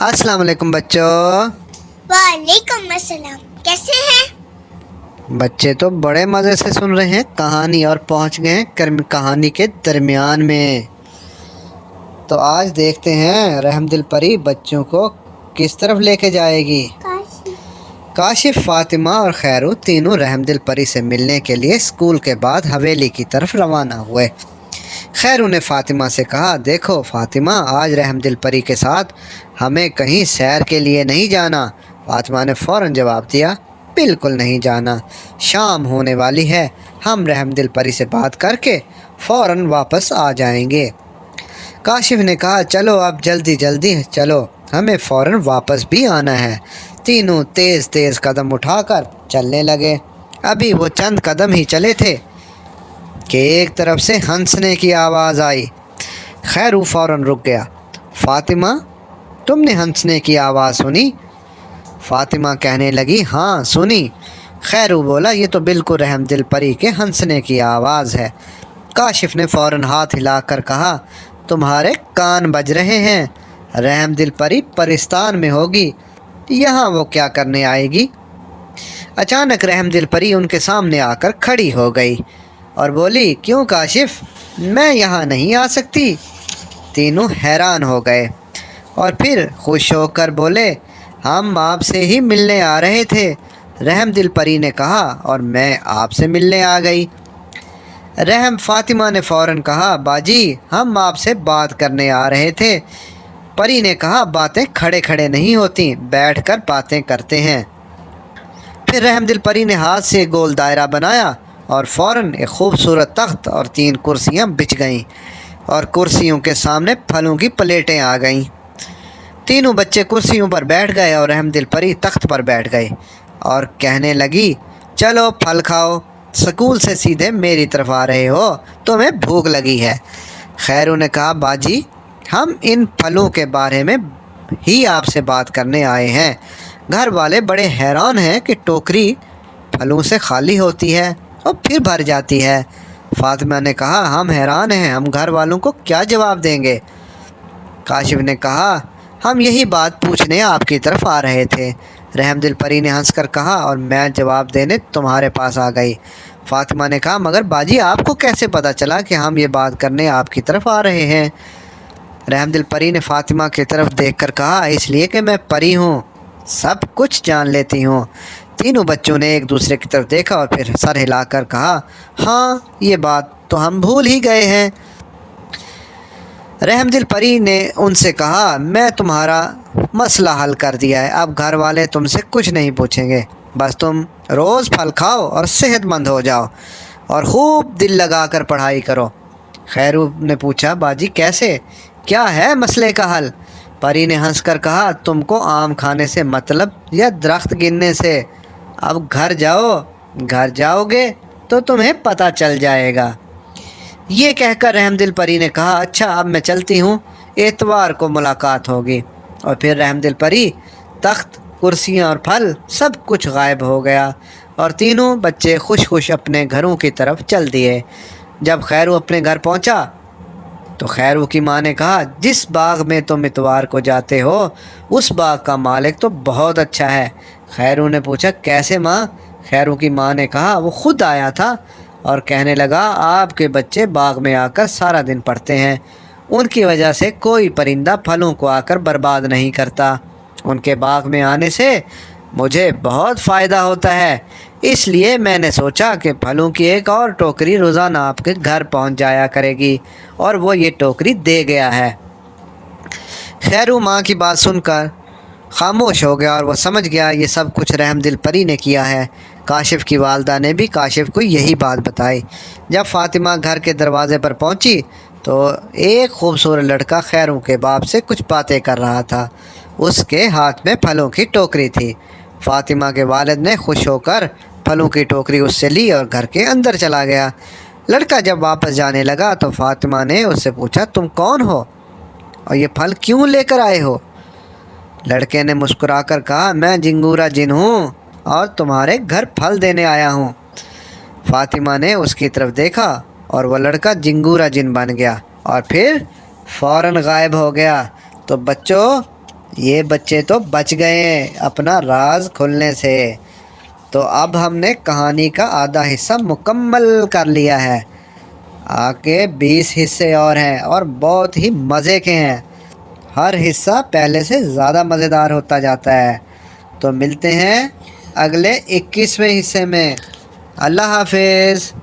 अस्सलाम वालेकुम बच्चों। वालेकुम अस्सलाम। कैसे हैं? बच्चे तो बड़े मज़े से सुन रहे हैं कहानी और पहुंच गए हैं कहानी के दरमियान में। तो आज देखते हैं रहमदिल परी बच्चों को किस तरफ लेके जाएगी। काशिफ, फातिमा और खैरू तीनों रहमदिल परी से मिलने के लिए स्कूल के बाद हवेली की तरफ रवाना हुए। खैरू ने फातिमा से कहा, देखो फातिमा, आज रहमदिल परी के साथ हमें कहीं सैर के लिए नहीं जाना। फातिमा ने फ़ौरन जवाब दिया, बिल्कुल नहीं जाना, शाम होने वाली है, हम रहमदिल परी से बात करके फ़ौरन वापस आ जाएंगे। काशिफ ने कहा, चलो अब जल्दी जल्दी चलो, हमें फ़ौरन वापस भी आना है। तीनों तेज़ तेज़ कदम उठाकर चलने लगे। अभी वो चंद कदम ही चले थे कि एक तरफ से हंसने की आवाज़ आई। खैरू फ़ौरन रुक गया। फातिमा, तुमने हंसने की आवाज़ सुनी? फातिमा कहने लगी, हाँ सुनी। खैरू बोला, ये तो बिल्कुल रहमदिल परी के हंसने की आवाज़ है। काशिफ ने फ़ौरन हाथ हिलाकर कहा, तुम्हारे कान बज रहे हैं, रहमदिल परी परिस्तान में होगी, यहाँ वो क्या करने आएगी? अचानक रहमदिल परी उनके सामने आकर खड़ी हो गई और बोली, क्यों काशिफ, मैं यहाँ नहीं आ सकती? तीनों हैरान हो गए और फिर खुश होकर बोले, हम आपसे ही मिलने आ रहे थे, रहमदिल परी ने कहा, और मैं आपसे मिलने आ गई। फातिमा ने फ़ौरन कहा, बाजी, हम आपसे बात करने आ रहे थे। परी ने कहा, बातें खड़े खड़े नहीं होती, बैठकर बातें करते हैं। फिर रहमदिल परी ने हाथ से गोल दायरा बनाया और फ़ौरन एक खूबसूरत तख्त और 3 कुर्सियाँ बिछ गईं और कुर्सियों के सामने फलों की प्लेटें आ गईं। तीनों बच्चे कुर्सियों पर बैठ गए और रहमदिल परी तख्त पर बैठ गए और कहने लगी, चलो फल खाओ, स्कूल से सीधे मेरी तरफ आ रहे हो, तुम्हें भूख लगी है। खैरू ने कहा, बाजी, हम इन फलों के बारे में ही आपसे बात करने आए हैं। घर वाले बड़े हैरान हैं कि टोकरी फलों से खाली होती है और फिर भर जाती है। फातिमा ने कहा, हम हैरान हैं, हम घर वालों को क्या जवाब देंगे? काशिफ ने कहा, हम यही बात पूछने आपकी तरफ आ रहे थे। रहमदिल परी ने हंसकर कहा, और मैं जवाब देने तुम्हारे पास आ गई। फातिमा ने कहा, मगर बाजी, आपको कैसे पता चला कि हम ये बात करने आपकी तरफ आ रहे हैं? रहमदिल परी ने फातिमा की तरफ देखकर कहा, इसलिए कि मैं परी हूँ, सब कुछ जान लेती हूँ। तीनों बच्चों ने एक दूसरे की तरफ देखा और फिर सर हिलाकर कहा, हाँ, ये बात तो हम भूल ही गए हैं। रहमदिल परी ने उनसे कहा, मैं तुम्हारा मसला हल कर दिया है, अब घर वाले तुमसे कुछ नहीं पूछेंगे, बस तुम रोज़ फल खाओ और सेहतमंद हो जाओ और खूब दिल लगाकर पढ़ाई करो। खैरू ने पूछा, बाजी कैसे, क्या है मसले का हल? परी ने हंसकर कहा, तुमको आम खाने से मतलब या दरख्त गिनने से? अब घर जाओ, घर जाओगे तो तुम्हें पता चल जाएगा। ये कहकर रहमदिल परी ने कहा, अच्छा अब मैं चलती हूँ, एतवार को मुलाकात होगी। और फिर रहमदिल परी, तख्त, कुर्सियाँ और फल सब कुछ गायब हो गया और तीनों बच्चे खुश खुश अपने घरों की तरफ चल दिए। जब खैरू अपने घर पहुँचा तो खैरू की माँ ने कहा, जिस बाग में तुम इतवार को जाते हो उस बाग का मालिक तो बहुत अच्छा है। खैरू ने पूछा, कैसे माँ? खैरू की माँ ने कहा, वो खुद आया था और कहने लगा, आपके बच्चे बाग में आकर सारा दिन पढ़ते हैं, उनकी वजह से कोई परिंदा फलों को आकर बर्बाद नहीं करता। उनके बाग में आने से मुझे बहुत फ़ायदा होता है, इसलिए मैंने सोचा कि फलों की एक और टोकरी रोज़ाना आपके घर पहुंच जाया करेगी, और वो ये टोकरी दे गया है। खैरू माँ की बात सुनकर खामोश हो गया और वो समझ गया ये सब कुछ रहमदिल परी ने किया है। काशिफ की वालदा ने भी काशिफ को यही बात बताई। जब फातिमा घर के दरवाज़े पर पहुंची तो एक खूबसूरत लड़का खैरू के बाप से कुछ बातें कर रहा था। उसके हाथ में फलों की टोकरी थी। फातिमा के वालिद ने खुश होकर फलों की टोकरी उससे ली और घर के अंदर चला गया। लड़का जब वापस जाने लगा तो फातिमा ने उससे पूछा, तुम कौन हो और ये फल क्यों लेकर आए हो? लड़के ने मुस्कुराकर कहा, मैं जिंगूरा जिन हूँ और तुम्हारे घर फल देने आया हूँ। फातिमा ने उसकी तरफ देखा और वह लड़का जिंगूरा जिन बन गया और फिर फ़ौरन गायब हो गया। तो बच्चों, یہ بچے تو بچ گئے اپنا راز کھلنے سے۔ تو اب ہم نے کہانی کا آدھا حصہ مکمل کر لیا ہے۔ آگے 20 حصے اور ہیں اور بہت ہی مزے کے ہیں۔ ہر حصہ پہلے سے زیادہ مزیدار ہوتا جاتا ہے۔ تو ملتے ہیں اگلے 21ویں حصے میں۔ اللہ حافظ۔